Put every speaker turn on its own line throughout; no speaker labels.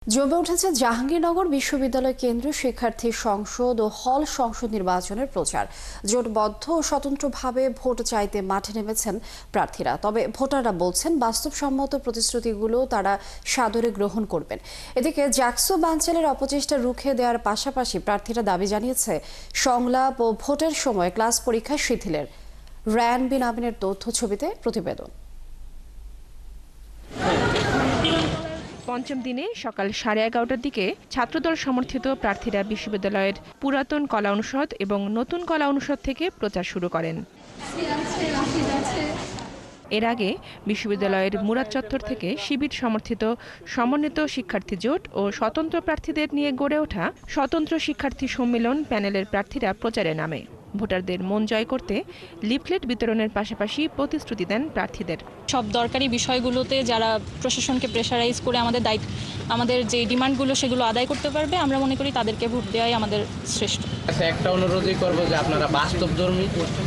জমে উঠেছে জাহাঙ্গীরনগর বিশ্ববিদ্যালয় কেন্দ্রীয় শিক্ষার্থী সংসদ ও হল সংসদ নির্বাচনের প্রচার। জোটবদ্ধ ও স্বতন্ত্রভাবে ভোট চাইতে মাঠে নেমেছেন প্রার্থীরা। তবে ভোটাররা বলছেন বাস্তবসম্মত প্রতিশ্রুতিগুলো তারা সাদরে গ্রহণ করবেন। এদিকে জাকসু বানচালের অপচেষ্টা রুখে দেওয়ার পাশাপাশি প্রার্থীরা দাবি জানিয়েছে সংলাপ ও ভোটের সময় ক্লাস পরীক্ষা শিথিলের। রায়ান বিন আমিনের তথ্য ছবিতে প্রতিবেদন।
পঞ্চম দিনে সকাল 11:30টার দিকে ছাত্রদল সমর্থিত প্রার্থীরা বিশ্ববিদ্যালয়ের পুরাতন কলা অনুষদ এবং নতুন কলা অনুষদ থেকে প্রচার শুরু করেন। এর আগে বিশ্ববিদ্যালয়ের মুরাদ চত্বর থেকে শিবির সমর্থিত সমন্বিত শিক্ষার্থী জোট ও স্বতন্ত্র প্রার্থীদের নিয়ে গড়ে ওঠা স্বতন্ত্র শিক্ষার্থী সম্মেলন প্যানেলের প্রার্থীরা প্রচারে নামে। ভোটারদের মন জয় করতে লিফলেট বিতরণের পাশাপাশি প্রতিশ্রুতি দেন প্রার্থীদের।
সব দরকারি বিষয়গুলোতে যারা প্রশাসনকে প্রেশারাইজ করে আমাদের যে ডিমান্ডগুলো সেগুলো আদায় করতে পারবে, আমরা মনে করি তাদেরকে ভোট দেওয়াই আমাদের শ্রেষ্ঠ।
একটা অনুরোধই করবো যে আপনারা বাস্তবধর্মী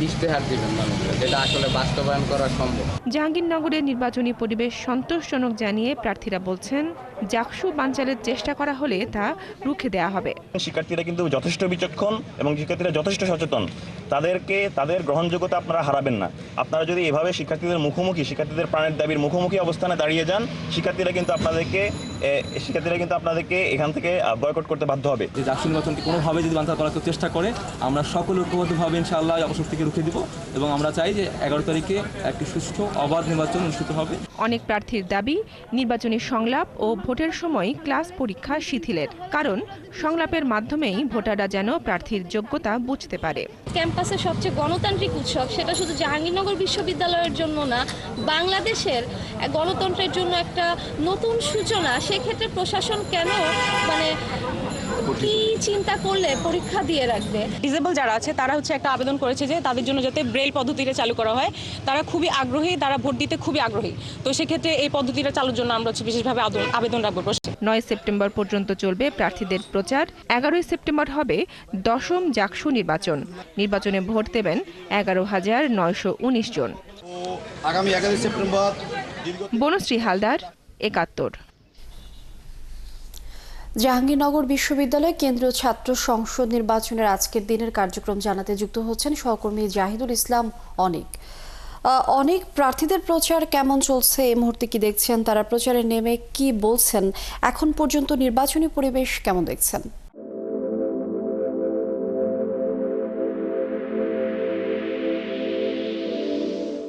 ইশতেহার দিবেন মানুষকে, যেটা আসলে বাস্তবায়ন করা সম্ভব।
জাহাঙ্গীরনগরের নির্বাচনী পরিবেশ সন্তোষজনক জানিয়ে প্রার্থীরা বলছেন জাকসু বানচালের চেষ্টা করা হলে তা রুখে দেওয়া হবে।
শিক্ষার্থীরা কিন্তু যথেষ্ট বিচক্ষণ এবং শিক্ষার্থীরা যথেষ্ট সচেতন। তাদের গ্রহণযোগ্যতা আপনারা হারাবেন না। আপনারা যদি এভাবে শিক্ষার্থীদের প্রাণের দাবির মুখোমুখি অবস্থানে দাঁড়িয়ে যান, শিক্ষার্থীরা কিন্তু আপনাদেরকে এখান থেকে বয়কট করতে বাধ্য হবে।
যে জাকসু নির্বাচনকে কোনোভাবে যদি বানচাল করার চেষ্টা করে, আমরা সকল ঐক্যবদ্ধভাবে ইনশাআল্লাহ অপশক্তিকে রুখে দিব এবং আমরা চাই যে 11 তারিখে একটি সুষ্ঠু অবাধ নির্বাচন অনুষ্ঠিত হবে।
অনেক প্রার্থীর দাবি নির্বাচনী সংলাপ ও ভোটের সময় ক্লাস পরীক্ষা শিথিলের, কারণ সংলাপের মাধ্যমেই ভোটাররা যেন প্রার্থীর যোগ্যতা বুঝতে পারে।
ক্যাম্পাসের সবচেয়ে গণতান্ত্রিক উৎসব, সেটা শুধু জাহাঙ্গীরনগর বিশ্ববিদ্যালয়ের জন্য না, বাংলাদেশের গণতন্ত্রের জন্য একটা নতুন সূচনা। সেক্ষেত্রে প্রশাসন কেন কি চিন্তা করলে পরীক্ষা দিয়ে রাখবে?
ডিসেবল যারা আছে তারা একটা আবেদন করেছে যে তাদের জন্য যাতে ব্রেল পদ্ধতিটা চালু করা হয়। তারা খুবই আগ্রহী, তারা ভোট দিতে খুবই আগ্রহী। তো সেক্ষেত্রে এই পদ্ধতিটা চালুর জন্য আমরা বিশেষভাবে আবেদন রাখবো।
9 সেপ্টেম্বর পর্যন্ত চলবে প্রার্থীদের প্রচার। 11 সেপ্টেম্বর হবে 10ম জাকসু নির্বাচন। নির্বাচনে ভোট দেবেন 11,919 জন।
আগামী 11 সেপ্টেম্বর।
বনশ্রী হালদার, 71।
জাহাঙ্গীরনগর বিশ্ববিদ্যালয় কেন্দ্রীয় ছাত্র সংসদ নির্বাচনের আজকের দিনের কার্যক্রম জানাতে যুক্ত হচ্ছেন সহকর্মী জাহিদুল ইসলাম অনেক প্রার্থীদের প্রচার কেমন চলছে এই মুহূর্তে, কি দেখছেন তারা প্রচারে নেমে কি বলছেন, এখন পর্যন্ত নির্বাচনী পরিবেশ কেমন দেখছেন?